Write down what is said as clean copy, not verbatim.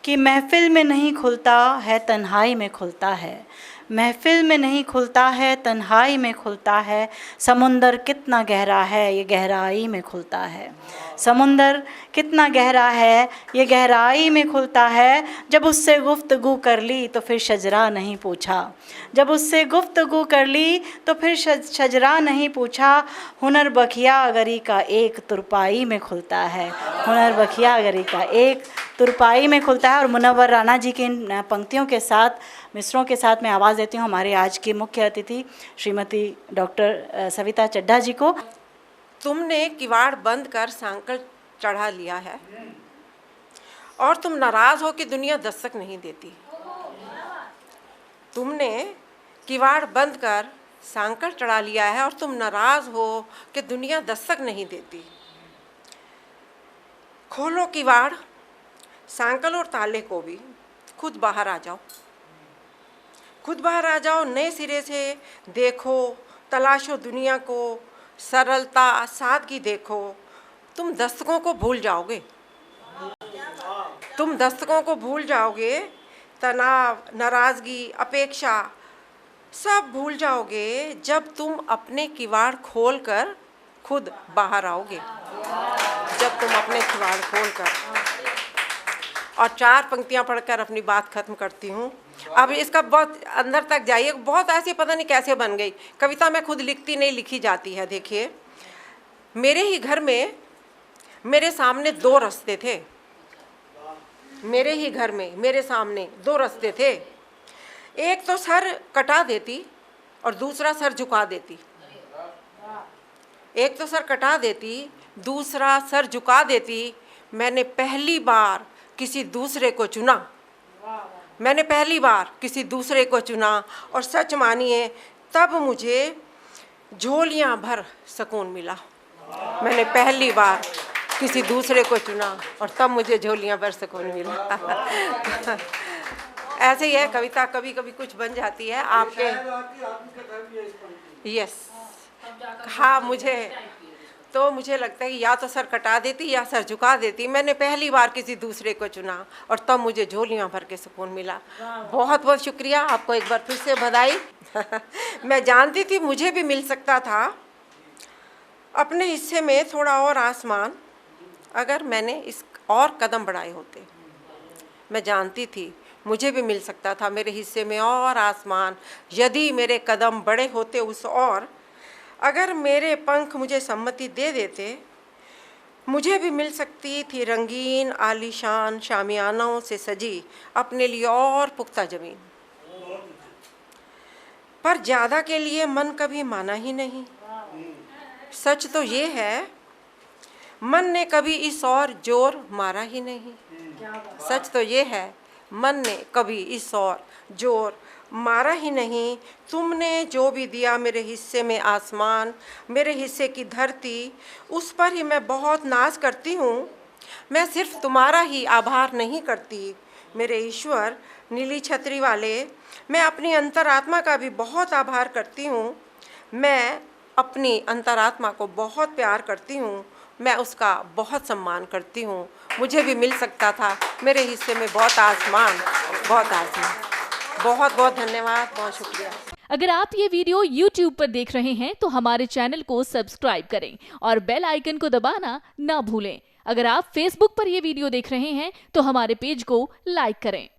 कि महफिल में नहीं खुलता है, तन्हाई में खुलता है। महफिल में नहीं खुलता है, तन्हाई में खुलता है। समुंदर कितना गहरा है, ये गहराई में खुलता है। समुंदर कितना गहरा है, ये गहराई में खुलता है। जब उससे गुफ्तगू कर ली तो फिर शजरा नहीं पूछा। जब उससे गुफ्तगू कर ली तो फिर शजरा नहीं पूछा। हुनर बखिया गरी का एक तुरपाई में खुलता है। हुनर बखिया गरी का एक तुरपाई में खुलता है। और मुनव्वर राणा जी की इन पंक्तियों के साथ, मिसरों के साथ मैं आवाज़ देती हूँ हमारे आज की मुख्य अतिथि श्रीमती डॉक्टर सविता चड्ढा जी को। तुमने किवाड़ बंद कर सांकल चढ़ा लिया है और तुम नाराज़ हो कि दुनिया दस्तक नहीं देती। तुमने किवाड़ बंद कर सांकल चढ़ा लिया है और तुम नाराज़ हो कि दुनिया दस्तक नहीं देती। खोलो किवाड़, सांकल और ताले को भी, खुद बाहर आ जाओ। खुद बाहर आ जाओ, नए सिरे से देखो, तलाशो दुनिया को, सरलता सादगी देखो। तुम दस्तकों को भूल जाओगे। तुम दस्तकों को भूल जाओगे। तनाव, नाराज़गी, अपेक्षा सब भूल जाओगे जब तुम अपने किवाड़ खोलकर खुद बाहर आओगे। जब तुम अपने किवाड़ खोलकर। और 4 पंक्तियां पढ़कर अपनी बात खत्म करती हूँ। अब इसका बहुत अंदर तक जाइए, बहुत ऐसी पता नहीं कैसे बन गई कविता। मैं खुद लिखती नहीं, लिखी जाती है। देखिए, मेरे ही घर में मेरे सामने 2 रास्ते थे। मेरे ही घर में मेरे सामने 2 रास्ते थे। एक तो सर कटा देती और दूसरा सर झुका देती। एक तो सर कटा देती, दूसरा सर झुका देती। मैंने पहली बार किसी दूसरे को चुना। मैंने पहली बार किसी दूसरे को चुना और सच मानिए तब मुझे झोलियां भर सुकून मिला। मैंने पहली बार किसी दूसरे को चुना और तब मुझे झोलियां भर सुकून मिला। ऐसे ही है कविता, कभी कभी कुछ बन जाती है आपके। यस, हाँ, मुझे लगता है कि या तो सर कटा देती या सर झुका देती। मैंने पहली बार किसी दूसरे को चुना और तब मुझे झोलियां भर के सुकून मिला। बहुत बहुत शुक्रिया, आपको एक बार फिर से बधाई। मैं जानती थी मुझे भी मिल सकता था अपने हिस्से में थोड़ा और आसमान, अगर मैंने इस और कदम बढ़ाए होते। मैं जानती थी मुझे भी मिल सकता था मेरे हिस्से में और आसमान, यदि मेरे कदम बड़े होते उस और। अगर मेरे पंख मुझे सम्मति दे देते, मुझे भी मिल सकती थी रंगीन आलीशान शामियानों से सजी अपने लिए और पुख्ता ज़मीन। पर ज़्यादा के लिए मन कभी माना ही नहीं। सच तो ये है, मन ने कभी इस और जोर मारा ही नहीं। सच तो ये है, मन ने कभी इस और जोर मारा ही नहीं। तुमने जो भी दिया मेरे हिस्से में आसमान, मेरे हिस्से की धरती, उस पर ही मैं बहुत नाज करती हूँ। मैं सिर्फ तुम्हारा ही आभार नहीं करती मेरे ईश्वर नीली छतरी वाले, मैं अपनी अंतरात्मा का भी बहुत आभार करती हूँ। मैं अपनी अंतरात्मा को बहुत प्यार करती हूँ। मैं उसका बहुत सम्मान करती हूँ। मुझे भी मिल सकता था मेरे हिस्से में बहुत आसमान, बहुत आसमान। बहुत बहुत धन्यवाद, बहुत शुक्रिया। अगर आप ये वीडियो YouTube पर देख रहे हैं तो हमारे चैनल को सब्सक्राइब करें और बेल आइकन को दबाना ना भूलें। अगर आप Facebook पर ये वीडियो देख रहे हैं तो हमारे पेज को लाइक करें।